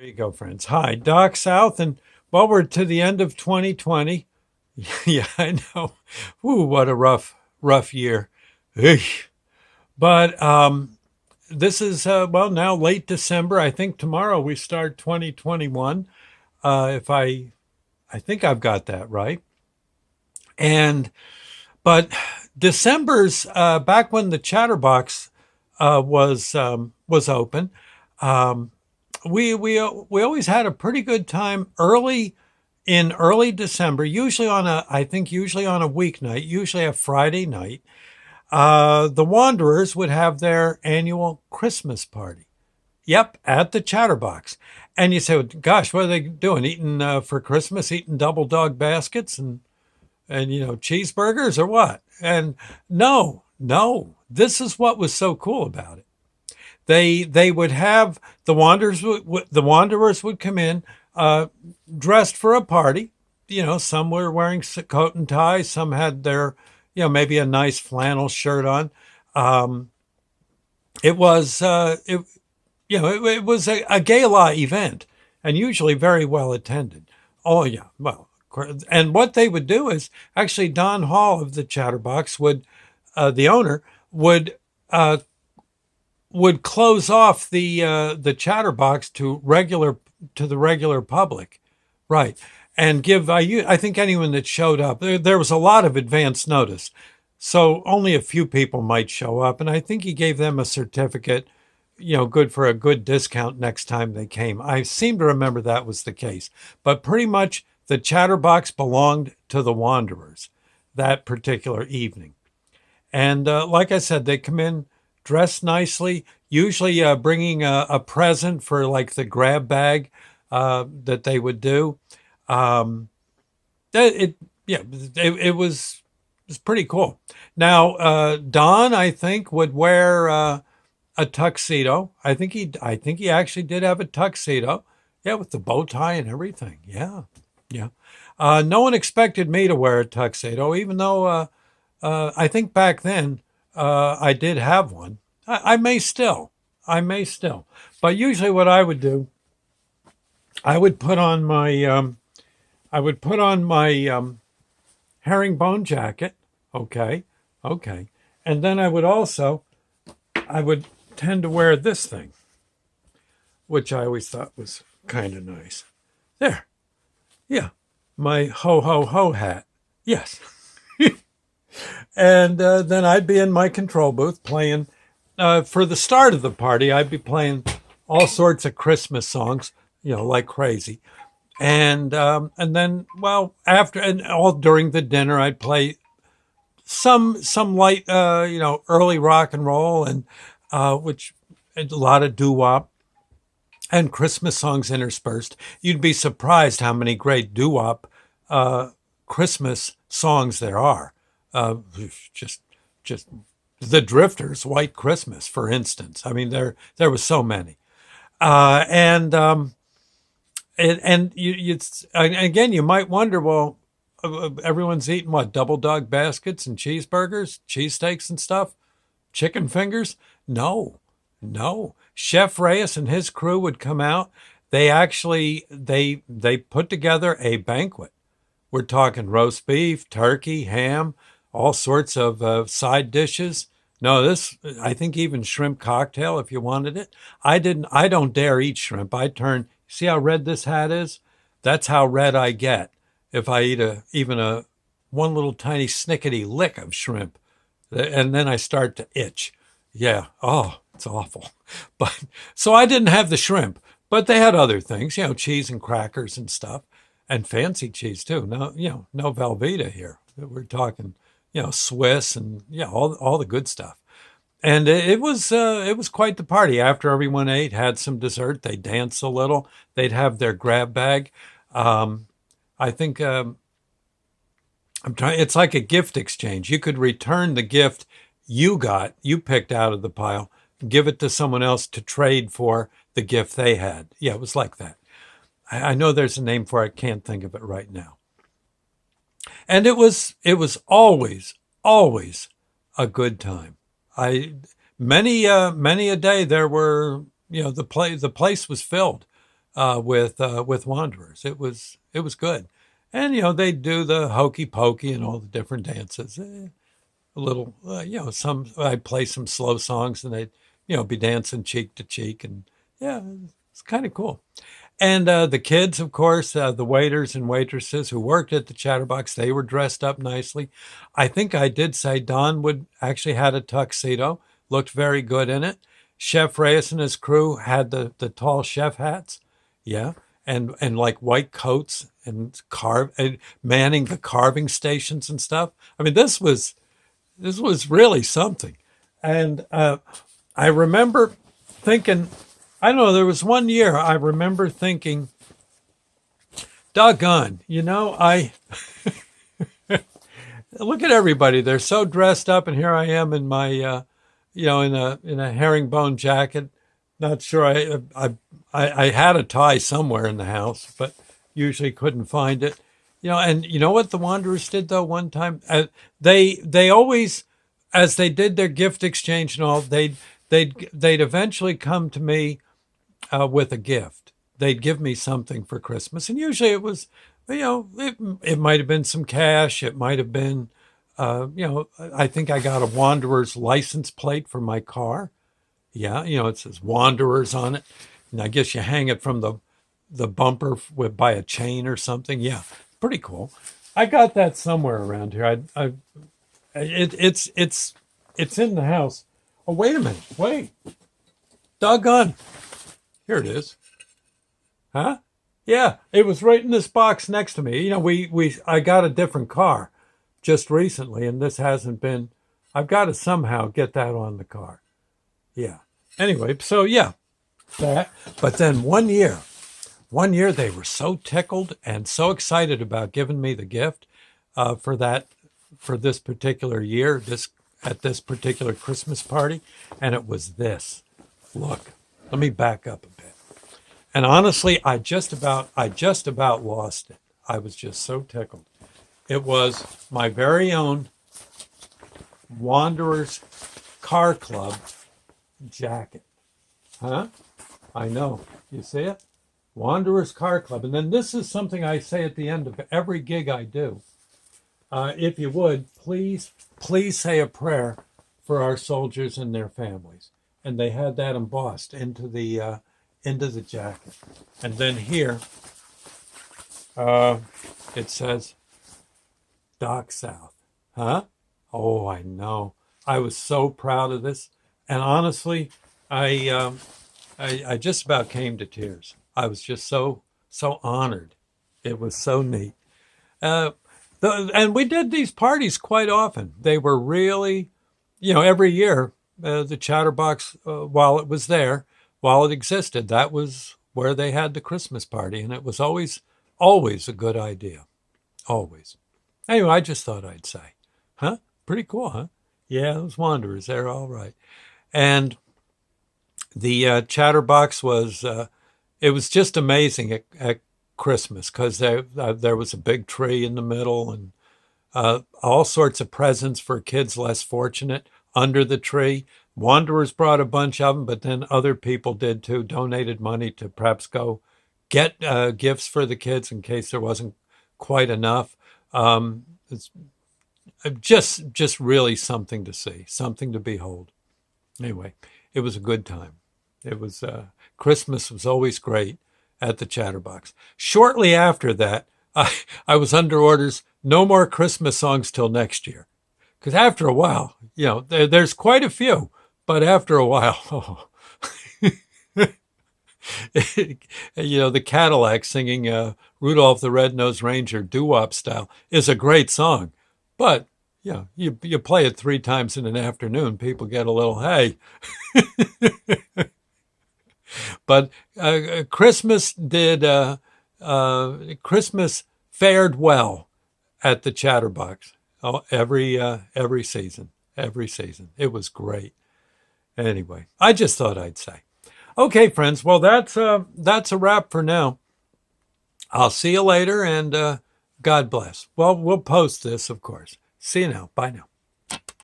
There you go, friends. Hi, Doc South, and well, we're to the end of 2020. Yeah, I know. Ooh, what a rough year. Eesh. But this is well now late December. I think tomorrow we start 2021. If I think I've got that right. And but December's back when the Chatterbox was open. Um, we always had a pretty good time early December, usually on a I think usually on a weeknight, usually a Friday night. The Wanderers would have their annual Christmas party. Yep, at the Chatterbox. And you say, well, gosh, what are they doing? Eating for Christmas, eating double dog baskets and cheeseburgers or what? And no, this is what was so cool about it. They would have the Wanderers would come in dressed for a party. Some were wearing coat and tie. Some had their maybe a nice flannel shirt on. Um, it was it was a gala event and usually very well attended. Oh yeah, well, and what they would do is actually Don Hall of the Chatterbox the owner would uh, would close off the Chatterbox to the regular public, right? And give I think anyone that showed up there was a lot of advance notice, so only a few people might show up, and I think he gave them a certificate, good for a good discount next time they came. I seem to remember that was the case, but pretty much the Chatterbox belonged to the Wanderers that particular evening. And like I said, they come in dressed nicely, usually bringing a present for like the grab bag that they would do. Um, it yeah, it was pretty cool. Now Don, I think, would wear a tuxedo. I think he actually did have a tuxedo. Yeah, with the bow tie and everything. Yeah, yeah. No one expected me to wear a tuxedo, even though I think back then I did have one. I may still. I may still. But usually, what I would do, I would put on my herringbone jacket. Okay, okay, and then I would tend to wear this thing, which I always thought was kind of nice. There, yeah, my ho ho ho hat. Yes, and then I'd be in my control booth playing. For the start of the party, I'd be playing all sorts of Christmas songs, like crazy. And then, well, after and all during the dinner, I'd play some light, early rock and roll, and which a lot of doo wop and Christmas songs interspersed. You'd be surprised how many great doo wop Christmas songs there are. Uh, just just the Drifters, White Christmas, for instance. I mean, there was so many. And again, you might wonder, well, everyone's eating what, double dog baskets and cheeseburgers, cheesesteaks and stuff, chicken fingers? No, no. Chef Reyes and his crew would come out. They put together a banquet. We're talking roast beef, turkey, ham, all sorts of side dishes. No, I think even shrimp cocktail if you wanted it. I don't dare eat shrimp. See how red this hat is? That's how red I get if I eat even a one little tiny snickety lick of shrimp. And then I start to itch. Yeah. Oh, it's awful. But so I didn't have the shrimp, but they had other things, cheese and crackers and stuff, and fancy cheese too. No, no Velveeta here. We're talking, Swiss and all the good stuff. And it was quite the party. After everyone ate, had some dessert, they danced a little. They'd have their grab bag. Um, I think I'm trying. It's like a gift exchange. You could return the gift you picked out of the pile, give it to someone else to trade for the gift they had. Yeah, it was like that. I know there's a name for it. Can't think of it right now. And it was always a good time. I many a day there were the place was filled. with Wanderers. It was good, and they'd do the hokey pokey and all the different dances. A little, some I'd play some slow songs, and they'd be dancing cheek to cheek, and yeah, it's kind of cool. And the kids, of course, the waiters and waitresses who worked at the Chatterbox, they were dressed up nicely. I think I did say Don would actually had a tuxedo, looked very good in it. Chef Reyes and his crew had the tall chef hats, yeah, and like white coats and manning the carving stations and stuff. I mean, this was really something. And I remember thinking, I don't know, there was one year I remember thinking, doggone, I look at everybody. They're so dressed up, and here I am in my, in a herringbone jacket. Not sure. I had a tie somewhere in the house, but usually couldn't find it. And you know what the Wanderers did though? One time, they always, as they did their gift exchange and all, they'd eventually come to me with a gift. They'd give me something for Christmas, and usually it was, it might have been some cash. It might have been, I think I got a Wanderers license plate for my car. Yeah, it says Wanderers on it, and I guess you hang it from the bumper by a chain or something. Yeah, pretty cool. I got that somewhere around here. It's in the house. Oh, wait a minute. Wait, doggone. Here it is. Huh? Yeah, it was right in this box next to me. I got a different car just recently, and this hasn't been. I've got to somehow get that on the car. Yeah. Anyway, so yeah, that. But then one year they were so tickled and so excited about giving me the gift for this particular year, at this particular Christmas party, and it was this. Look, let me back up a bit. And honestly, I just about lost it. I was just so tickled. It was my very own Wanderers Car Club jacket. Huh? I know. You see it? Wanderers Car Club. And then this is something I say at the end of every gig I do. If you would, please say a prayer for our soldiers and their families. And they had that embossed into the jacket. And then here, it says, Doc South. Huh? Oh, I know. I was so proud of this. And honestly, I just about came to tears. I was just so honored. It was so neat. And we did these parties quite often. They were really, every year, the Chatterbox, while it existed, that was where they had the Christmas party. And it was always a good idea. Always. Anyway, I just thought I'd say, huh? Pretty cool, huh? Yeah, those Wanderers, they're all right. And the Chatterbox was, it was just amazing at Christmas because there was a big tree in the middle and all sorts of presents for kids less fortunate under the tree. Wanderers brought a bunch of them, but then other people did too, donated money to perhaps go get gifts for the kids in case there wasn't quite enough. It's just really something to see, something to behold. Anyway, it was a good time. It was Christmas was always great at the Chatterbox. Shortly after that, I was under orders, no more Christmas songs till next year. Because after a while, there's quite a few, but after a while, the Cadillac singing Rudolph the Red-Nosed Reindeer doo-wop style is a great song. But, you play it 3 times in an afternoon, people get a little, hey. But Christmas fared well at the Chatterbox every season. It was great. Anyway, I just thought I'd say. Okay, friends. Well, that's a wrap for now. I'll see you later, and God bless. Well, we'll post this, of course. See you now. Bye now.